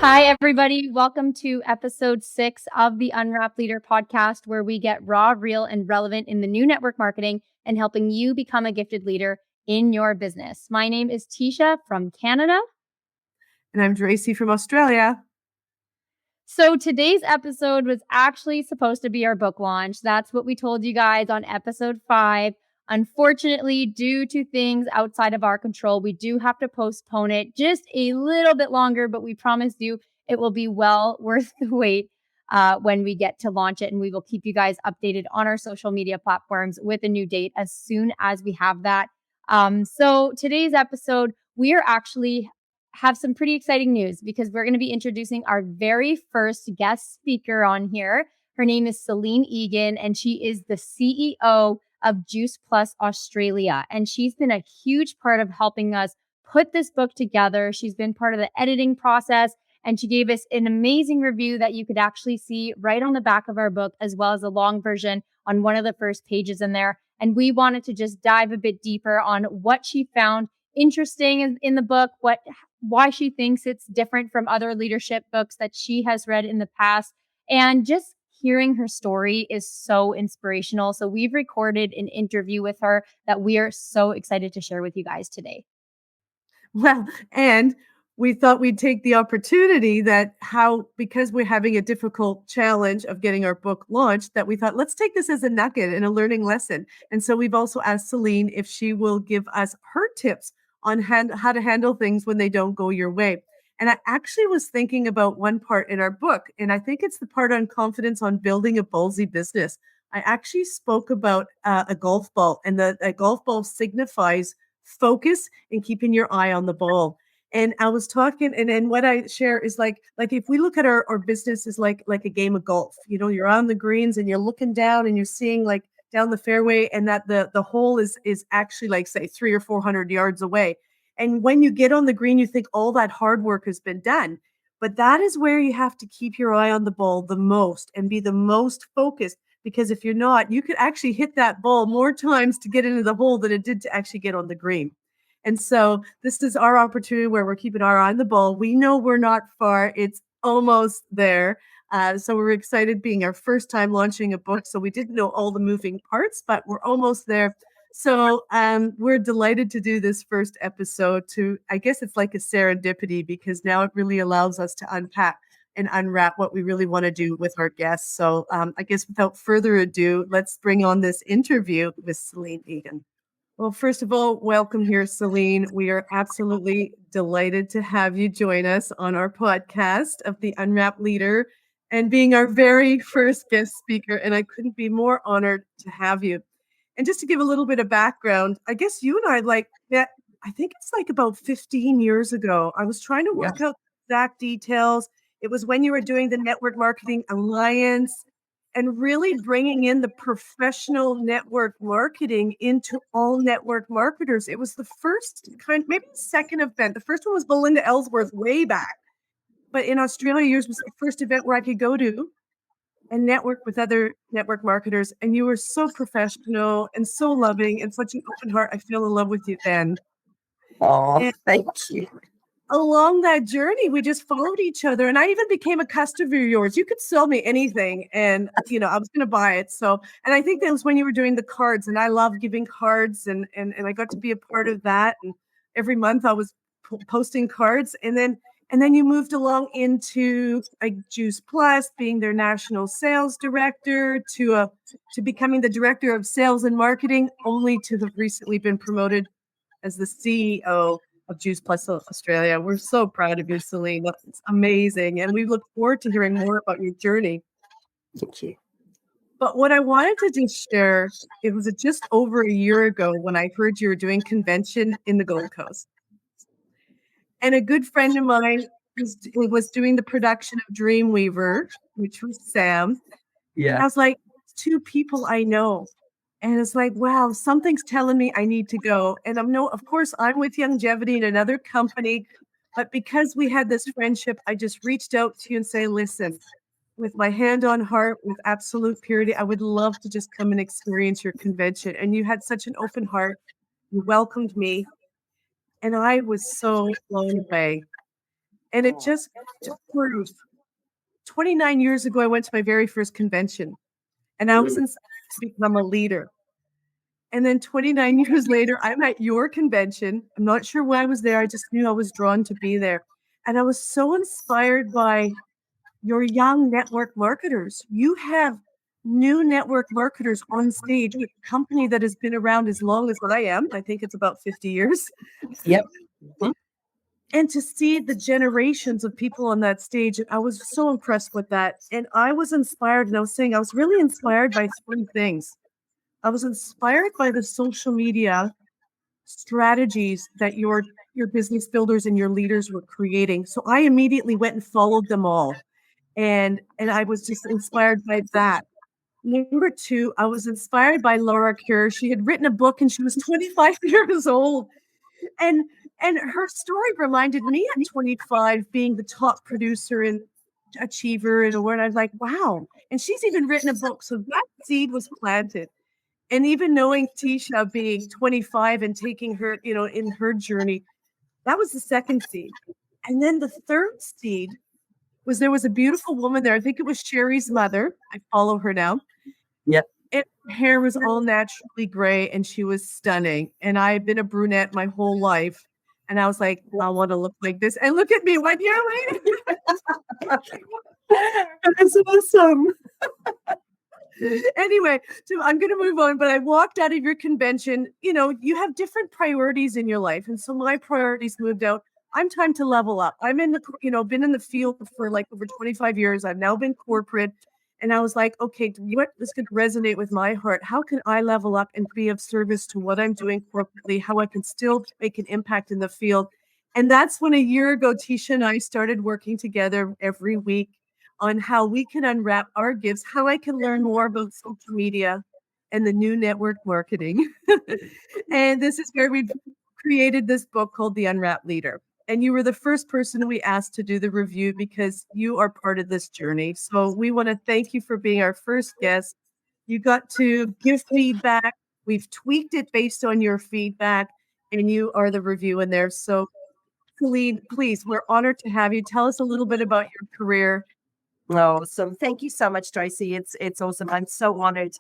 Hi, everybody. Welcome to episode 6 of the Unwrapped Leader Podcast, where we get raw, real, and relevant in the new network marketing and helping you become a gifted leader in your business. My name is Teisha from Canada. And I'm Dracy from Australia. So today's episode was actually supposed to be our book launch. That's what we told you guys on episode 5. Unfortunately, due to things outside of our control, we do have to postpone it just a little bit longer, but we promise you it will be well worth the wait when we get to launch it. And we will keep you guys updated on our social media platforms with a new date as soon as we have that. So today's episode, we are actually have some pretty exciting news because we're going to be introducing our very first guest speaker on here. Her name is Celine Egan, and she is the CEO of Juice Plus Australia. And she's been a huge part of helping us put this book together. She's been part of the editing process, and she gave us an amazing review that you could actually see right on the back of our book, as well as a long version on one of the first pages in there. And we wanted to just dive a bit deeper on what she found interesting in the book, why she thinks it's different from other leadership books that she has read in the past, and just hearing her story is so inspirational. So we've recorded an interview with her that we are so excited to share with you guys today. Well, and we thought we'd take the opportunity because we're having a difficult challenge of getting our book launched, that we thought, let's take this as a nugget and a learning lesson. And so we've also asked Celine if she will give us her tips on how to handle things when they don't go your way. And I actually was thinking about one part in our book, and I think it's the part on confidence on building a ballsy business. I actually spoke about a golf ball, and a golf ball signifies focus and keeping your eye on the ball. And I was talking, and what I share is like if we look at our business is like a game of golf. You know, you're on the greens and you're looking down and you're seeing like down the fairway, and that the hole is actually like, say, 300 or 400 yards away. And when you get on the green, you think all that hard work has been done. But that is where you have to keep your eye on the ball the most and be the most focused, because if you're not, you could actually hit that ball more times to get into the hole than it did to actually get on the green. And so this is our opportunity where we're keeping our eye on the ball. We know we're not far. It's almost there. So we're excited, being our first time launching a book. So we didn't know all the moving parts, but we're almost there. So we're delighted to do this first episode. I guess it's like a serendipity, because now it really allows us to unpack and unwrap what we really want to do with our guests. So I guess without further ado, let's bring on this interview with Celine Egan. Well, first of all, welcome here, Celine. We are absolutely delighted to have you join us on our podcast of the Unwrapped Leader and being our very first guest speaker. And I couldn't be more honored to have you. And just to give a little bit of background, I guess you and I met, I think it's like about 15 years ago. I was trying to work out the exact details. It was when you were doing the Network Marketing Alliance and really bringing in the professional network marketing into all network marketers. It was the first maybe the second event. The first one was Belinda Ellsworth way back. But in Australia, yours was the first event where I could go to and network with other network marketers. And you were so professional and so loving and such an open heart. I fell in love with you then. Oh, thank you. Along that journey, we just followed each other. And I even became a customer of yours. You could sell me anything. And, I was going to buy it. So, and I think that was when you were doing the cards. And I love giving cards. And I got to be a part of that. And every month I was posting cards. And then you moved along into Juice Plus, being their national sales director, to becoming the director of sales and marketing, only to have recently been promoted as the CEO of Juice Plus Australia. We're so proud of you, Celine. It's amazing. And we look forward to hearing more about your journey. Thank you. But what I wanted to just share, it was just over a year ago when I heard you were doing convention in the Gold Coast. And a good friend of mine was doing the production of Dreamweaver, which was Sam. Yeah. And I was like, 2 people I know. And it's like, wow, something's telling me I need to go. And of course, I'm with Longevity in another company. But because we had this friendship, I just reached out to you and say, listen, with my hand on heart, with absolute purity, I would love to just come and experience your convention. And you had such an open heart. You welcomed me. And I was so blown away. And it just proves. 29 years ago, I went to my very first convention, and I was inspired to become a leader. And then 29 years later, I'm at your convention. I'm not sure why I was there. I just knew I was drawn to be there. And I was so inspired by your young network marketers. You have new network marketers on stage with a company that has been around as long as what I am. I think it's about 50 years. Yep. And to see the generations of people on that stage, I was so impressed with that. And I was inspired, and I was saying I was really inspired by three things. I was inspired by the social media strategies that your business builders and your leaders were creating. So I immediately went and followed them all. And I was just inspired by that. Number two, I was inspired by Laura Kerr. She had written a book and she was 25 years old. And her story reminded me at 25 being the top producer and achiever and award. I was like, wow. And she's even written a book. So that seed was planted. And even knowing Teisha being 25 and taking her, in her journey, that was the second seed. And then the third seed was there was a beautiful woman there. I think it was Sherry's mother. I follow her now. Yep. And her hair was all naturally gray and she was stunning. And I had been a brunette my whole life. And I was like, I want to look like this. And look at me 1 year later. That's awesome. Anyway, so I'm going to move on, but I walked out of your convention. You have different priorities in your life. And so my priorities moved out. I'm time to level up. I'm in been in the field for like over 25 years. I've now been corporate. And I was like, okay, what this could resonate with my heart? How can I level up and be of service to what I'm doing corporately? How I can still make an impact in the field? And that's when a year ago, Teisha and I started working together every week on how we can unwrap our gifts, how I can learn more about social media and the new network marketing. And this is where we've created this book called The Unwrapped Leader. And you were the first person we asked to do the review because you are part of this journey. So we want to thank you for being our first guest. You got to give feedback. We've tweaked it based on your feedback, and you are the review in there. So Celine, please, we're honored to have you. Tell us a little bit about your career. Awesome. Thank you so much, Tracy. It's awesome. I'm so honored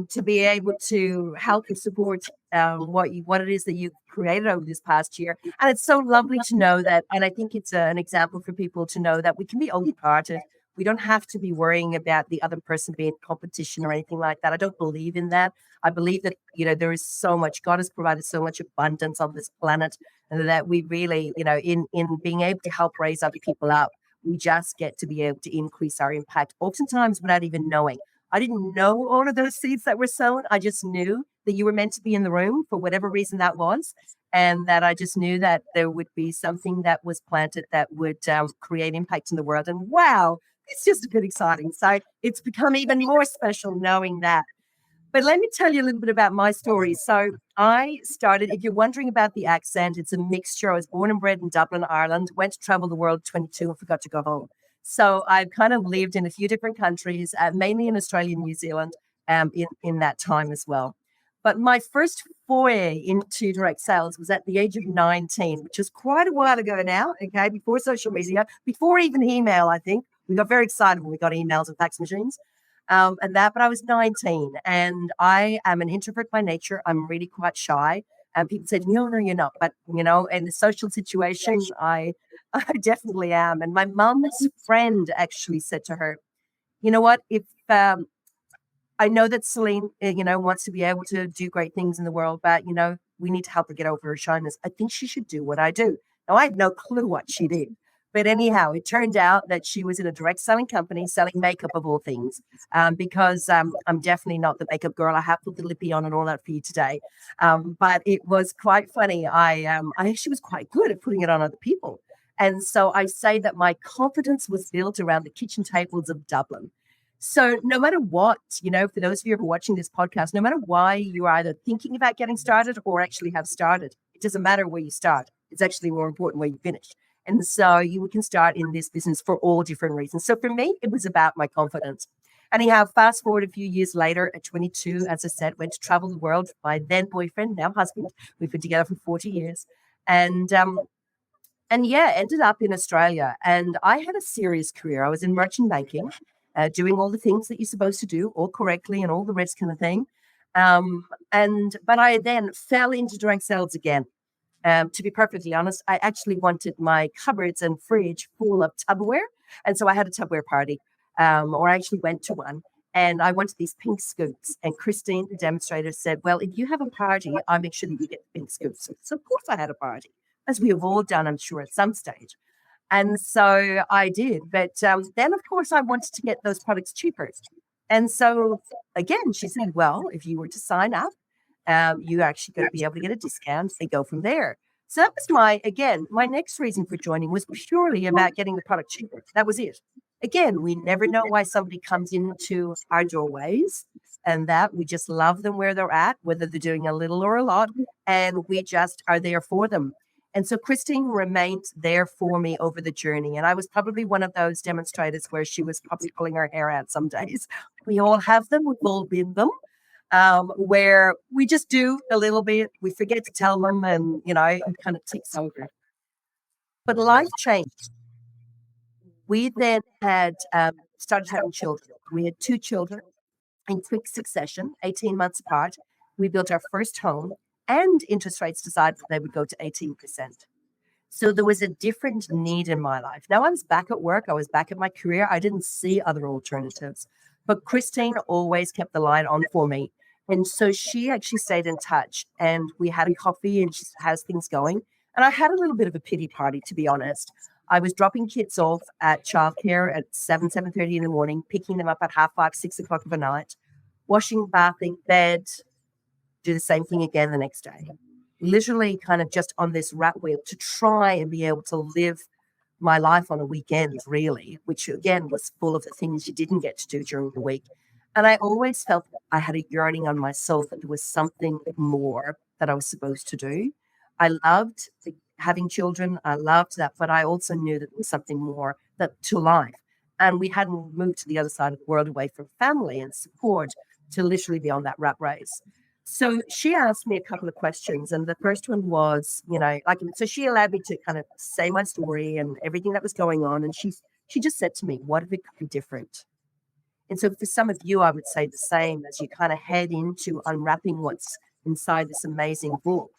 to be able to help and support what it is that you've created over this past year. And it's so lovely to know that, and I think it's an example for people to know that we can be open-hearted. We don't have to be worrying about the other person being competition or anything like that. I don't believe in that. I believe that, there is so much, God has provided so much abundance on this planet, and that we really, in being able to help raise other people up, we just get to be able to increase our impact, oftentimes without even knowing. I didn't know all of those seeds that were sown. I just knew that you were meant to be in the room for whatever reason that was. And that I just knew that there would be something that was planted that would create impact in the world. And wow, it's just a bit exciting. So it's become even more special knowing that. But let me tell you a little bit about my story. So I started, if you're wondering about the accent, it's a mixture. I was born and bred in Dublin, Ireland, went to travel the world 22 and forgot to go home. So I've kind of lived in a few different countries, mainly in Australia and New Zealand in that time as well. But my first foray into direct sales was at the age of 19, which is quite a while ago now, okay, before social media, before even email, I think. We got very excited when we got emails and fax machines. But I was 19 and I am an introvert by nature. I'm really quite shy. And people said, no, you're not. But, in the social situations, I definitely am. And my mom's friend actually said to her, you know what, if I know that Celine, wants to be able to do great things in the world, but, we need to help her get over her shyness. I think she should do what I do. Now, I had no clue what she did. But anyhow, it turned out that she was in a direct selling company selling makeup of all things, because I'm definitely not the makeup girl. I have put the lippy on and all that for you today. But it was quite funny. I actually was quite good at putting it on other people. And so I say that my confidence was built around the kitchen tables of Dublin. So no matter what, for those of you who are watching this podcast, no matter why you're either thinking about getting started or actually have started, it doesn't matter where you start. It's actually more important where you finish. And so you can start in this business for all different reasons. So for me, it was about my confidence. Anyhow, fast forward a few years later at 22, as I said, went to travel the world with my then boyfriend, now husband. We've been together for 40 years. And And yeah, ended up in Australia. And I had a serious career. I was in merchant banking, doing all the things that you're supposed to do, all correctly and all the rest kind of thing. But I then fell into direct sales again. To be perfectly honest, I actually wanted my cupboards and fridge full of Tupperware. And so I had a Tupperware party, or I actually went to one. And I wanted these pink scoops. And Christine, the demonstrator, said, well, if you have a party, I'll make sure that you get the pink scoops. So of course I had a party, as we have all done, I'm sure, at some stage. And so I did. But then, of course, I wanted to get those products cheaper. And so, again, she said, well, if you were to sign up, you actually going to be able to get a discount and go from there. So that was my next reason for joining was purely about getting the product cheaper. That was it. Again, we never know why somebody comes into our doorways, and that we just love them where they're at, whether they're doing a little or a lot, and we just are there for them. And so Christine remained there for me over the journey. And I was probably one of those demonstrators where she was probably pulling her hair out some days. We all have them. We've all been them. Where we just do a little bit, we forget to tell them, and, it kind of takes over. But life changed. We then had started having children. We had 2 children in quick succession, 18 months apart. We built our first home, and interest rates decided they would go to 18%. So there was a different need in my life. Now I was back at work. I was back at my career. I didn't see other alternatives. But Christine always kept the light on for me. And so she actually stayed in touch, and we had a coffee, and she said, how's things going? And I had a little bit of a pity party, to be honest. I was dropping kids off at childcare at 7:30 in the morning, picking them up at 5:30, 6 o'clock of the night, washing, bathing, bed, do the same thing again the next day. Literally kind of just on this rat wheel to try and be able to live my life on a weekend, really, which again was full of the things you didn't get to do during the week. And I always felt I had a yearning on my soul that there was something more that I was supposed to do. I loved having children. I loved that, but I also knew that there was something more to life. And we hadn't moved to the other side of the world away from family and support to literally be on that rat race. So she asked me a couple of questions. And the first one was, so she allowed me to kind of say my story and everything that was going on. And she just said to me, what if it could be different? And so for some of you, I would say the same as you kind of head into unwrapping what's inside this amazing book.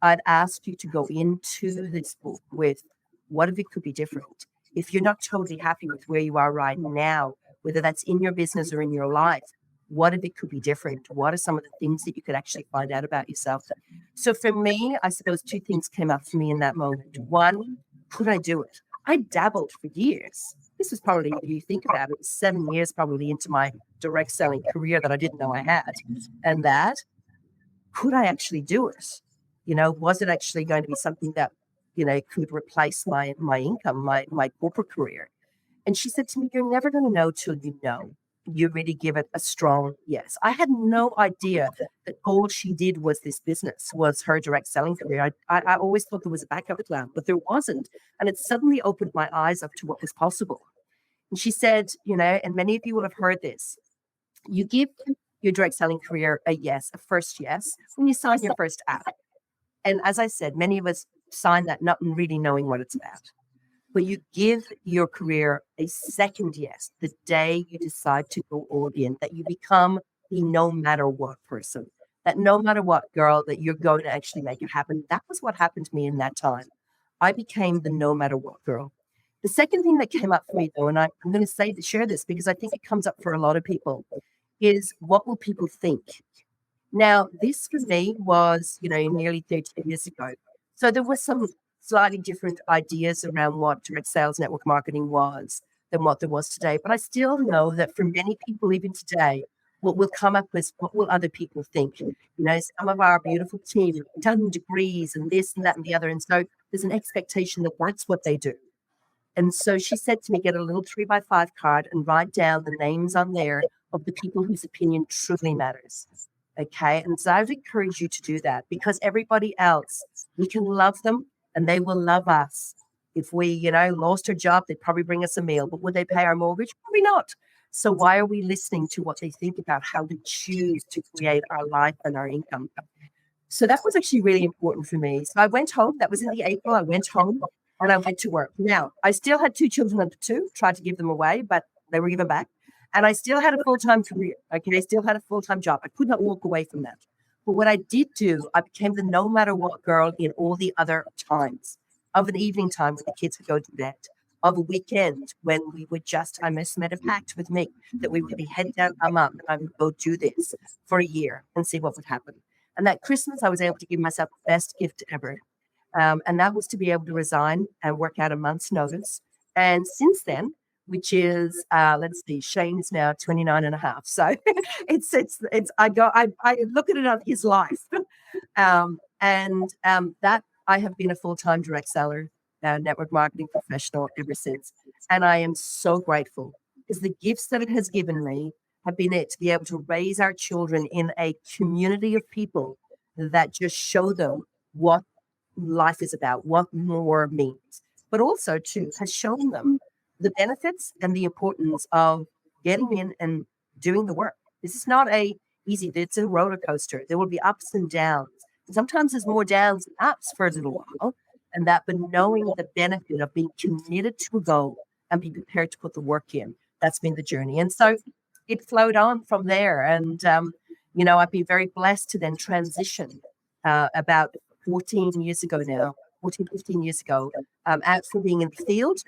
I'd ask you to go into this book with what if it could be different? If you're not totally happy with where you are right now, whether that's in your business or in your life, what if it could be different? What are some of the things that you could actually find out about yourself? So for me, I suppose 2 things came up for me in that moment. One, could I do it? I dabbled for years. This was probably, if you think about it, 7 years probably into my direct selling career that I didn't know I had. And that, could I actually do it? Was it actually going to be something that, could replace my income, my corporate career? And she said to me, you're never going to know till you know. You really give it a strong yes. I had no idea that all she did was this business, was her direct selling career. I always thought there was a backup plan, but there wasn't. And it suddenly opened my eyes up to what was possible. And she said, and many of you will have heard this, you give your direct selling career a yes, a first yes, when you sign your first app. And as I said, many of us sign that not really knowing what it's about. But you give your career a second yes the day you decide to go all in, that you become the no matter what person, that no matter what girl, that you're going to actually make it happen. That was what happened to me in that time. I became the no matter what girl. The second thing that came up for me, though, and I'm going to share this because I think it comes up for a lot of people, is what will people think? Now, this for me was, nearly 13 years ago. So there was some slightly different ideas around what direct sales network marketing was than what there was today. But I still know that for many people, even today, what will come up is what will other people think? Some of our beautiful team have done degrees and this and that and the other. And so there's an expectation that that's what they do. And so she said to me, get a little 3x5 card and write down the names on there of the people whose opinion truly matters. Okay. And so I would encourage you to do that because everybody else, we can love them and they will love us. If we, lost our job, they'd probably bring us a meal, but would they pay our mortgage? Probably not. So why are we listening to what they think about how we choose to create our life and our income? So that was actually really important for me. So I went home. That was in the April. I went home and I went to work. Now, I still had 2 children under 2, tried to give them away, but they were given back. And I still had a full-time career. Okay, I still had a full-time job. I could not walk away from that. But what I did do, I became the no matter what girl in all the other times of an evening time when the kids would go to bed, of a weekend when we would just, I made a pact with me that we would be head down, I'm up, and I would go do this for a year and see what would happen. And that Christmas, I was able to give myself the best gift ever. And that was to be able to resign and work out a month's notice. And since then, which is, let's see, Shane is now 29 and a half. So I look at it on his life. That I have been a full-time direct seller, network marketing professional ever since. And I am so grateful because the gifts that it has given me have been it to be able to raise our children in a community of people that just show them what life is about, what more means, but also too has shown them the benefits and the importance of getting in and doing the work. This is not it's a roller coaster. There will be ups and downs. And sometimes there's more downs than ups for a little while. But knowing the benefit of being committed to a goal and be prepared to put the work in, that's been the journey. And so it flowed on from there. And, I've been very blessed to then transition about 14 years ago now, 15 years ago, out from being in the field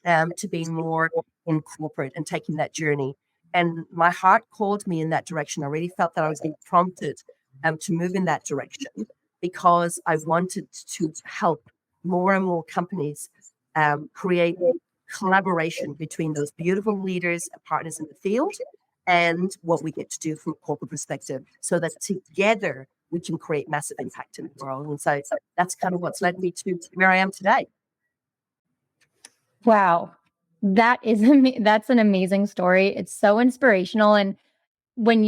to being more in corporate and taking that journey. And my heart called me in that direction. I really felt that I was being prompted to move in that direction because I wanted to help more and more companies create collaboration between those beautiful leaders and partners in the field and what we get to do from a corporate perspective so that together we can create massive impact in the world. And so that's kind of what's led me to where I am today. Wow. That's an amazing story. It's so inspirational. And when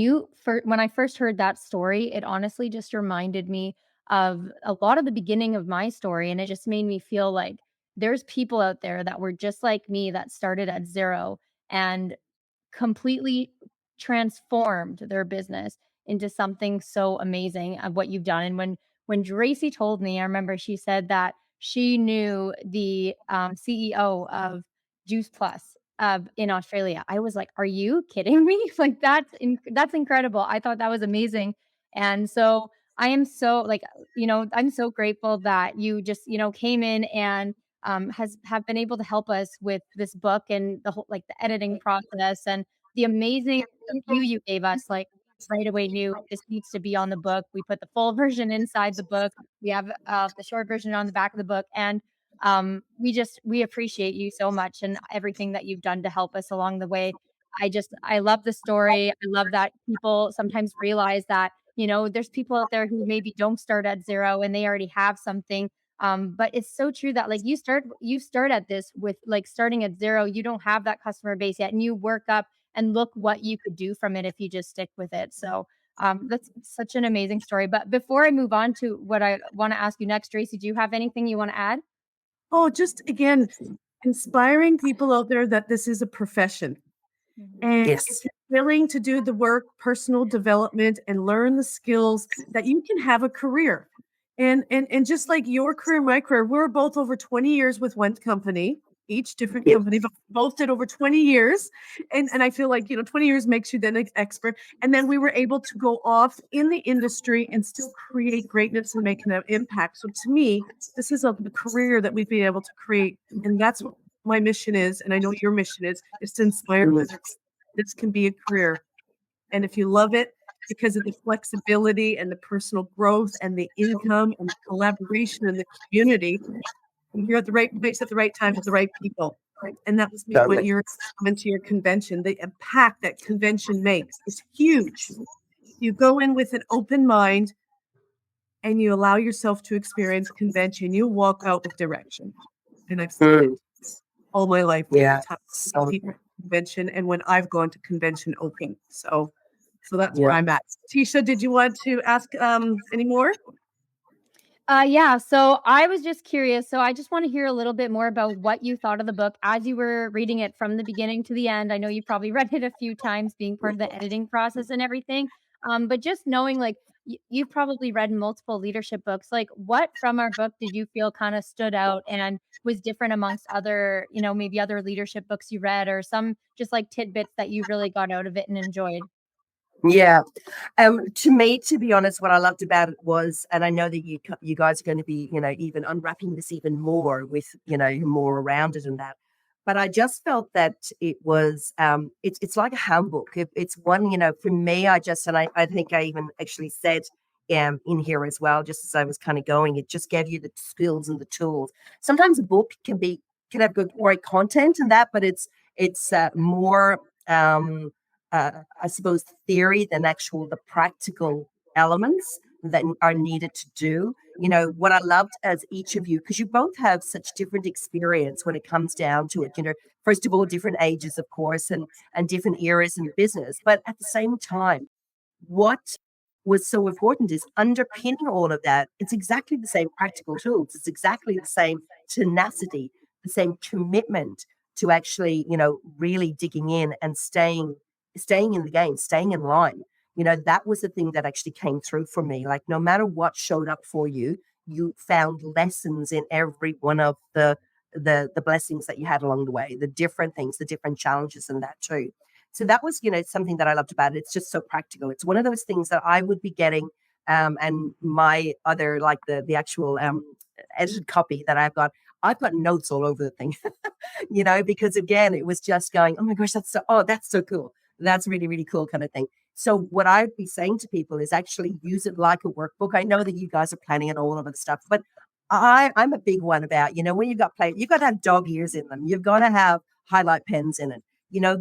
I first heard that story, it honestly just reminded me of a lot of the beginning of my story. And it just made me feel like there's people out there that were just like me that started at zero and completely transformed their business into something so amazing of what you've done. And when Dracy told me, I remember she said that she knew the CEO of Juice Plus in Australia. I was like, "Are you kidding me?" Like that's incredible. I thought that was amazing, and so I am so I'm so grateful that you just came in and have been able to help us with this book and the whole the editing process and the amazing review you gave us. Like right away knew this needs to be on the book. We put the full version inside the book. We have the short version on the back of the book, and we appreciate you so much and everything that you've done to help us along the way. I love the story. I love that people sometimes realize that there's people out there who maybe don't start at zero and they already have something. But it's so true that you start at this with starting at zero. You don't have that customer base yet, and you work up and look what you could do from it if you just stick with it. So that's such an amazing story. But before I move on to what I want to ask you next, Dracy, do you have anything you want to add? Oh, just again, inspiring people out there that this is a profession. And Yes. if you're willing to do the work, personal development, and learn the skills that you can have a career. And just like your career, my career, we're both over 20 years with one company, each different company, but both did over 20 years. And I feel like, 20 years makes you then an expert. And then we were able to go off in the industry and still create greatness and make an impact. So to me, this is a career that we've been able to create. And that's what my mission is. And I know your mission is to inspire others. This can be a career. And if you love it, because of the flexibility and the personal growth and the income and the collaboration in the community, you're at the right place at the right time with the right people. And that was when you're coming to your convention. The impact that convention makes is huge. You go in with an open mind and you allow yourself to experience convention. You walk out with direction. And I've seen it all my life. Yeah. Convention and when I've gone to convention open. So that's where I'm at. Teisha, did you want to ask any more? Yeah. So I was just curious. So I just want to hear a little bit more about what you thought of the book as you were reading it from the beginning to the end. I know you probably read it a few times being part of the editing process and everything. But just knowing you've probably read multiple leadership books. Like, what from our book did you feel kind of stood out and was different amongst other, maybe other leadership books you read, or some just like tidbits that you really got out of it and enjoyed? Yeah. To me, to be honest, what I loved about it was, and I know that you guys are going to be, even unwrapping this even more with, more around it and that. But I just felt that it was, it's like a handbook. It's one, for me, I think I even actually said in here as well, just as I was kind of going, it just gave you the skills and the tools. Sometimes a book can have good, great content and that, but it's more, I suppose, theory than the practical elements that are needed to do. What I loved as each of you, because you both have such different experience when it comes down to it. First of all, different ages, of course, and different eras in business. But at the same time, what was so important is underpinning all of that. It's exactly the same practical tools. It's exactly the same tenacity, the same commitment to actually, really digging in and staying in the game, staying in line. That was the thing that actually came through for me. Like, no matter what showed up for you, you found lessons in every one of the blessings that you had along the way, the different things, the different challenges and that too. So that was, something that I loved about it. It's just so practical. It's one of those things that I would be getting, and my other, like the actual edited copy that I've got notes all over the thing, because again, it was just going, oh my gosh, that's so cool. That's really, really cool kind of thing. So what I'd be saying to people is actually use it like a workbook. I know that you guys are planning it all of the stuff, but I'm a big one about, when you've got you've got to have dog ears in them. You've got to have highlight pens in it.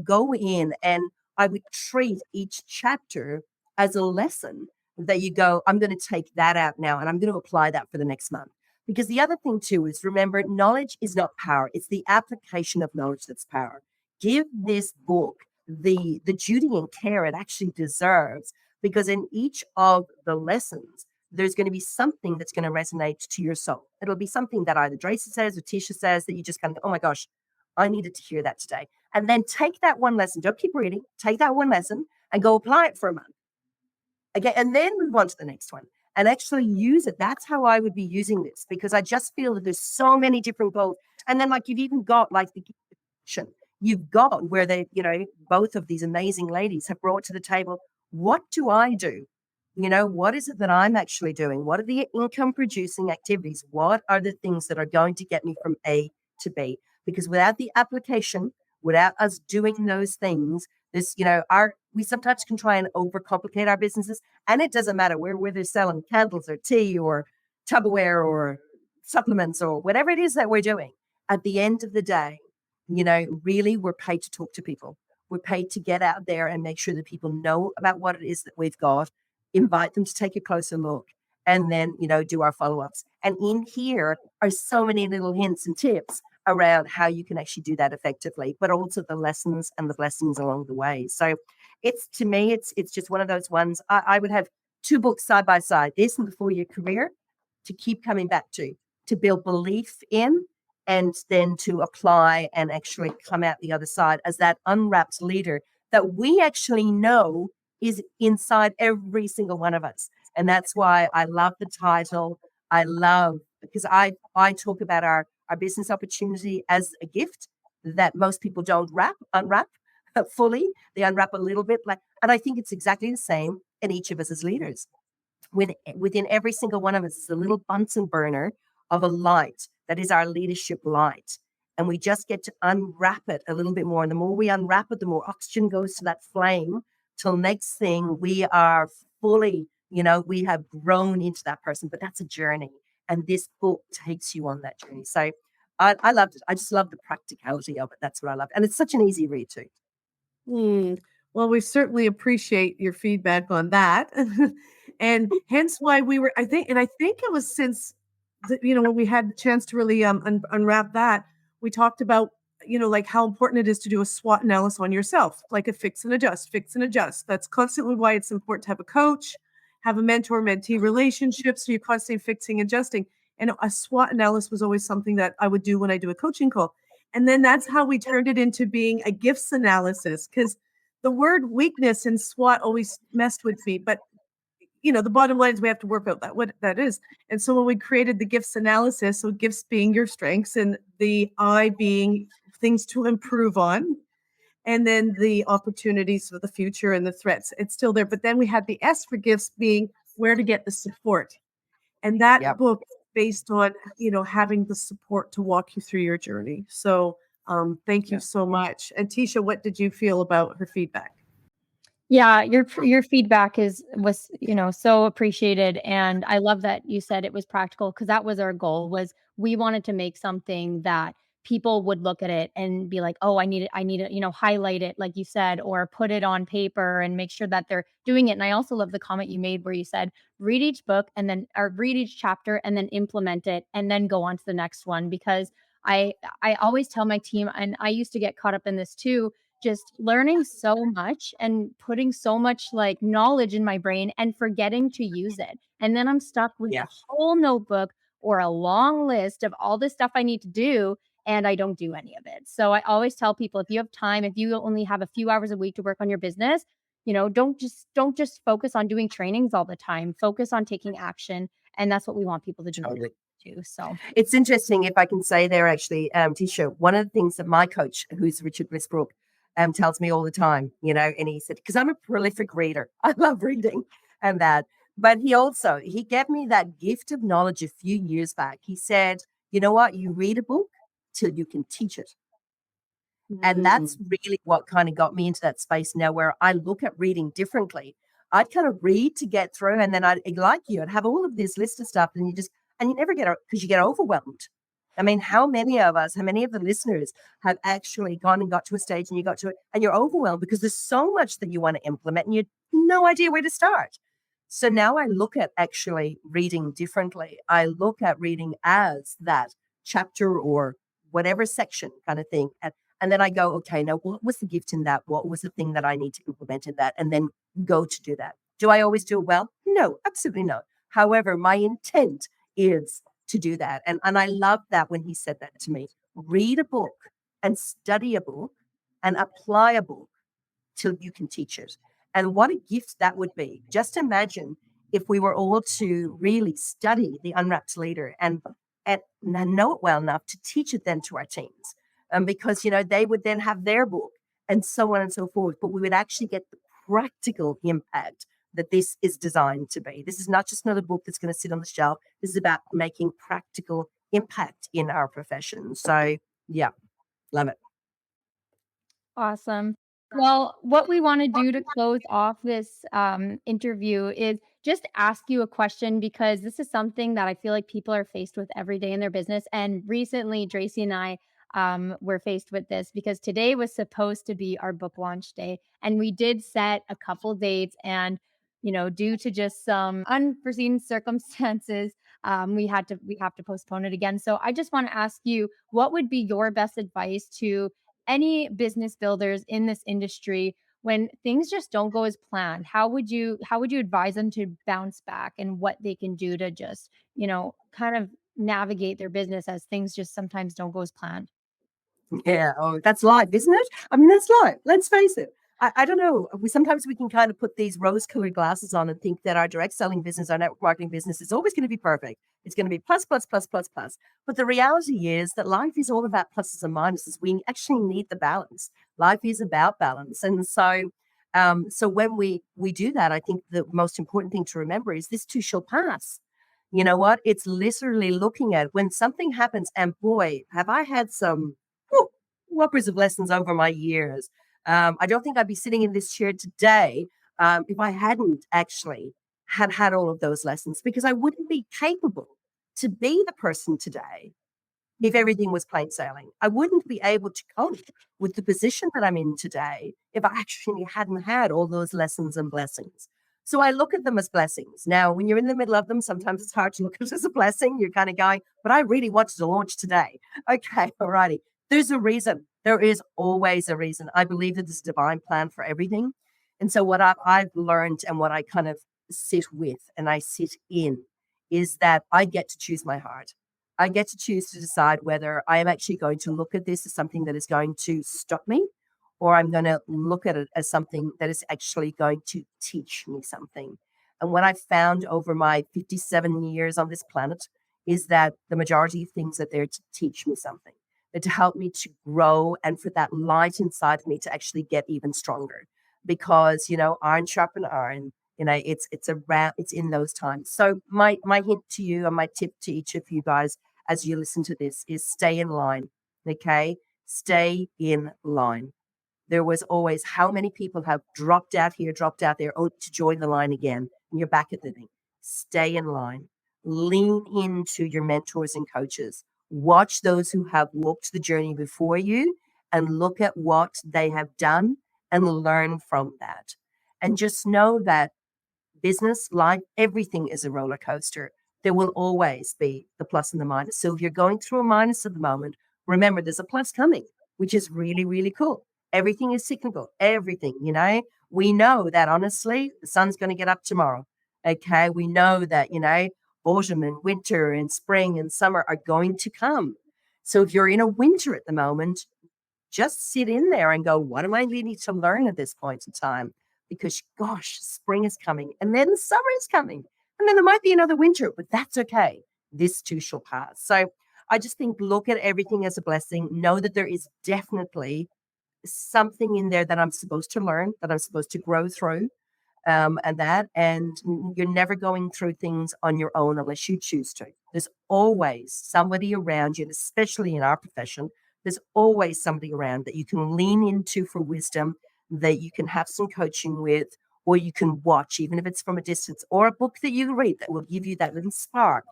Go in, and I would treat each chapter as a lesson that you go, I'm going to take that out now and I'm going to apply that for the next month. Because the other thing too is, remember, knowledge is not power. It's the application of knowledge that's power. Give this book the duty and care it actually deserves, because in each of the lessons, there's going to be something that's going to resonate to your soul. It'll be something that either Dracy says or Teisha says that you just kind of, oh my gosh, I needed to hear that today. And then take that one lesson. Don't keep reading. Take that one lesson and go apply it for a month. Again, and then move on to the next one and actually use it. That's how I would be using this, because I just feel that there's so many different goals. And then, like, you've even got like the action. You've got where they, both of these amazing ladies have brought to the table, what do I do? What is it that I'm actually doing? What are the income producing activities? What are the things that are going to get me from A to B? Because without the application, without us doing those things, we sometimes can try and overcomplicate our businesses. And it doesn't matter whether they're selling candles or tea or Tupperware or supplements or whatever it is that we're doing. At the end of the day, really, we're paid to talk to people. We're paid to get out there and make sure that people know about what it is that we've got, invite them to take a closer look, and then, do our follow-ups. And in here are so many little hints and tips around how you can actually do that effectively, but also the lessons and the blessings along the way. So to me, it's just one of those ones. I would have two books side by side, this and the 4-Year Career, to keep coming back to build belief in, and then to apply and actually come out the other side as that unwrapped leader that we actually know is inside every single one of us. And that's why I love the title. Because I talk about our business opportunity as a gift that most people don't unwrap fully. They unwrap a little bit, and I think it's exactly the same in each of us as leaders. Within every single one of us is a little Bunsen burner of a light that is our leadership light. And we just get to unwrap it a little bit more. And the more we unwrap it, the more oxygen goes to that flame, till next thing we are fully, we have grown into that person. But that's a journey. And this book takes you on that journey. So I loved it. I just love the practicality of it. That's what I love. And it's such an easy read too. Well, we certainly appreciate your feedback on that. And hence why I think it was since, when we had the chance to really unwrap that, we talked about, like how important it is to do a SWOT analysis on yourself, like a fix and adjust. That's constantly why it's important to have a coach, have a mentor-mentee relationship, so you're constantly fixing, adjusting. And a SWOT analysis was always something that I would do when I do a coaching call. And then that's how we turned it into being a gifts analysis, because the word weakness and SWOT always messed with me. But the bottom line is we have to work out what that is. And so when we created the gifts analysis, so gifts being your strengths and the I being things to improve on, and then the opportunities for the future and the threats, it's still there. But then we had the S for gifts being where to get the support. And that book is based on, having the support to walk you through your journey. So thank you so much. And Teisha, what did you feel about her feedback? Yeah, your feedback was, so appreciated, and I love that you said it was practical, because that was our goal. Was we wanted to make something that people would look at it and be like, "Oh, I need it," highlight it like you said, or put it on paper and make sure that they're doing it. And I also love the comment you made where you said, "Read each book and then or read each chapter and then implement it and then go on to the next one," because I always tell my team, and I used to get caught up in this too, just learning so much and putting so much like knowledge in my brain and forgetting to use it. And then I'm stuck with a whole notebook or a long list of all the stuff I need to do, and I don't do any of it. So I always tell people, if you have time, if you only have a few hours a week to work on your business, don't just focus on doing trainings all the time. Focus on taking action. And that's what we want people to do Totally. too. So It's interesting, if I can say there, actually, Tisha, one of the things that my coach, who's Richard Westbrook, tells me all the time, and he said, because I'm a prolific reader, I love reading and that. But he gave me that gift of knowledge a few years back. He said, you know what? You read a book till you can teach it. And that's really what kind of got me into that space now, where I look at reading differently. I'd kind of read to get through, and then I'd have all of this list of stuff, and you never get, because you get overwhelmed. I mean, how many of the listeners have actually gone and got to a stage and you got to it and you're overwhelmed because there's so much that you want to implement and you have no idea where to start. So now I look at actually reading differently. I look at reading as that chapter or whatever section kind of thing. And then I go, okay, now what was the gift in that? What was the thing that I need to implement in that? And then go to do that. Do I always do it well? No, absolutely not. However, my intent is to do that. And I love that when he said that to me. Read a book and study a book and apply a book till you can teach it. And what a gift that would be. Just imagine if we were all to really study the Unwrapped Leader and know it well enough to teach it then to our teams. Because, they would then have their book and so on and so forth. But we would actually get the practical impact that this is designed to be. This is not just another book that's going to sit on the shelf. This is about making practical impact in our profession. So, yeah, love it. awesome. Well, what we want to do to close off this interview is just ask you a question, because this is something that I feel like people are faced with every day in their business. And recently, Dracy and I were faced with this, because today was supposed to be our book launch day. And we did set a couple dates. And, due to just some unforeseen circumstances, we have to postpone it again. So I just want to ask you, what would be your best advice to any business builders in this industry when things just don't go as planned? How would you advise them to bounce back, and what they can do to just, kind of navigate their business as things just sometimes don't go as planned? Yeah. Oh, that's life, isn't it? I mean, that's life. Let's face it. I don't know. Sometimes we can kind of put these rose-colored glasses on and think that our direct selling business, our network marketing business, is always going to be perfect. It's going to be plus, plus, plus, plus, plus. But the reality is that life is all about pluses and minuses. We actually need the balance. Life is about balance, and so when we do that, I think the most important thing to remember is this too shall pass. You know what? It's literally looking at when something happens, and boy, have I had some whoppers of lessons over my years. I don't think I'd be sitting in this chair today if I hadn't actually had all of those lessons, because I wouldn't be capable to be the person today if everything was plain sailing. I wouldn't be able to cope with the position that I'm in today if I actually hadn't had all those lessons and blessings. So I look at them as blessings. Now, when you're in the middle of them, sometimes it's hard to look at it as a blessing. You're kind of going, but I really wanted to launch today. Okay, all righty. There's a reason. There is always a reason. I believe that there's a divine plan for everything. And so what I've learned, and what I kind of sit with and I sit in, is that I get to choose my heart. I get to choose to decide whether I am actually going to look at this as something that is going to stop me, or I'm going to look at it as something that is actually going to teach me something. And what I've found over my 57 years on this planet is that the majority of things are there to teach me something, that to help me to grow and for that light inside of me to actually get even stronger. Because, iron sharpen iron, it's in those times. So my hint to you and my tip to each of you guys as you listen to this is stay in line. Okay. Stay in line. There was always how many people have dropped out here, dropped out there, to join the line again. And you're back at the thing. Stay in line. Lean into your mentors and coaches. Watch those who have walked the journey before you and look at what they have done and learn from that. And just know that business, life, everything is a roller coaster. There will always be the plus and the minus. So if you're going through a minus at the moment, remember there's a plus coming, which is really, really cool. Everything is cyclical. Everything, we know that honestly, the sun's going to get up tomorrow. Okay. We know that, autumn and winter and spring and summer are going to come. So if you're in a winter at the moment, just sit in there and go, what am I needing to learn at this point in time? Because gosh, spring is coming and then summer is coming. And then there might be another winter, but that's okay. This too shall pass. So I just think look at everything as a blessing. Know that there is definitely something in there that I'm supposed to learn, that I'm supposed to grow through. And you're never going through things on your own unless you choose to. There's always somebody around you, and especially in our profession, there's always somebody around that you can lean into for wisdom, that you can have some coaching with, or you can watch, even if it's from a distance, or a book that you read that will give you that little spark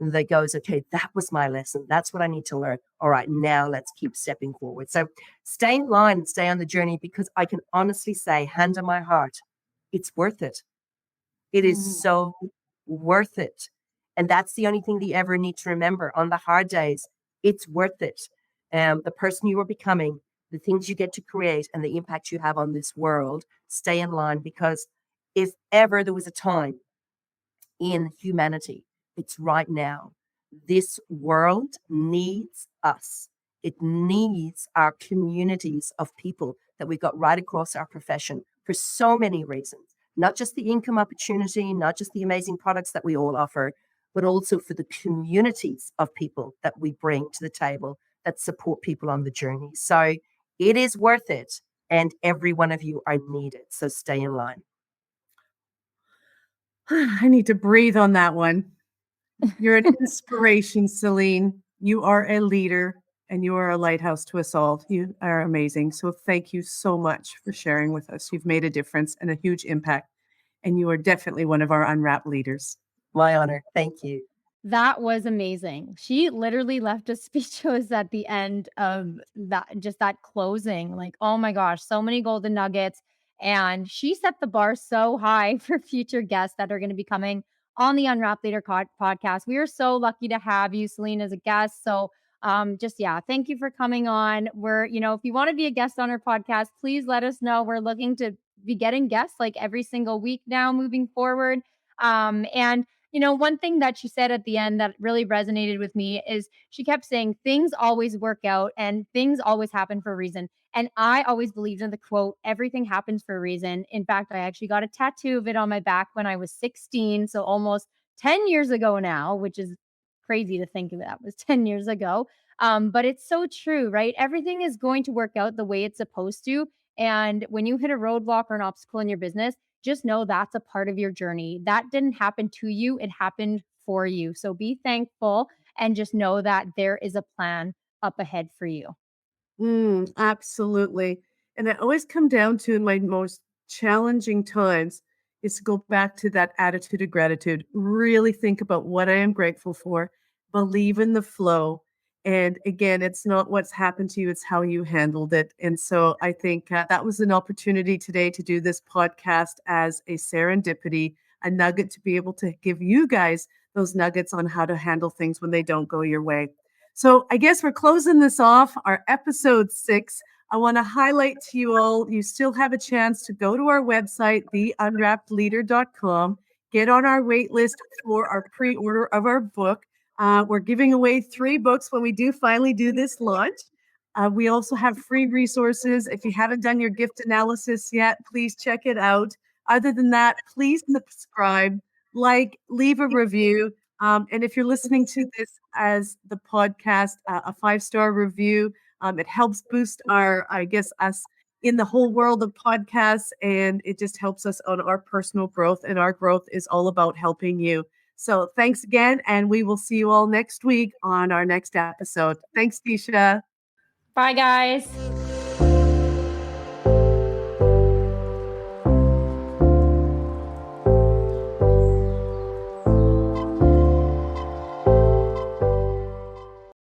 that goes, okay, that was my lesson. That's what I need to learn. All right, now let's keep stepping forward. So stay in line and stay on the journey, because I can honestly say, hand on my heart, it's worth it. It is so worth it. And that's the only thing that you ever need to remember on the hard days. It's worth it. The person you are becoming, the things you get to create, and the impact you have on this world, stay in line, because if ever there was a time in humanity, it's right now. This world needs us. It needs our communities of people that we've got right across our profession for so many reasons, not just the income opportunity, not just the amazing products that we all offer, but also for the communities of people that we bring to the table that support people on the journey. So it is worth it. And every one of you are needed. So stay in line. I need to breathe on that one. You're an inspiration, Celine. You are a leader and you are a lighthouse to us all. You are amazing. So thank you so much for sharing with us. You've made a difference and a huge impact. And you are definitely one of our Unwrapped leaders. My honor. Thank you. That was amazing. She literally left us speechless at the end of that closing. Like, oh my gosh, so many golden nuggets. And she set the bar so high for future guests that are going to be coming on the Unwrapped Leader podcast. We are so lucky to have you, Celine, as a guest. So thank you for coming on. We're, if you want to be a guest on our podcast, please let us know. We're looking to be getting guests like every single week now moving forward. And one thing that she said at the end that really resonated with me is she kept saying things always work out and things always happen for a reason. And I always believed in the quote, everything happens for a reason. In fact, I actually got a tattoo of it on my back when I was 16. So almost 10 years ago now, which is crazy to think of that was 10 years ago. But it's so true, right? Everything is going to work out the way it's supposed to. And when you hit a roadblock or an obstacle in your business, just know that's a part of your journey. That didn't happen to you. It happened for you. So be thankful and just know that there is a plan up ahead for you. Absolutely. And I always come down to, in my most challenging times, is to go back to that attitude of gratitude. Really think about what I am grateful for. Believe in the flow. And again, it's not what's happened to you, it's how you handled it. And so I think that was an opportunity today to do this podcast as a serendipity, a nugget to be able to give you guys those nuggets on how to handle things when they don't go your way. So I guess we're closing this off, our episode 6. I want to highlight to you all, you still have a chance to go to our website, theunwrappedleader.com, get on our wait list for our pre-order of our book. We're giving away 3 books when we do finally do this launch. We also have free resources. If you haven't done your gift analysis yet, please check it out. Other than that, please subscribe, leave a review. And if you're listening to this as the podcast, a 5-star review, it helps boost us in the whole world of podcasts. And it just helps us on our personal growth. And our growth is all about helping you. So thanks again. And we will see you all next week on our next episode. Thanks, Teisha. Bye, guys.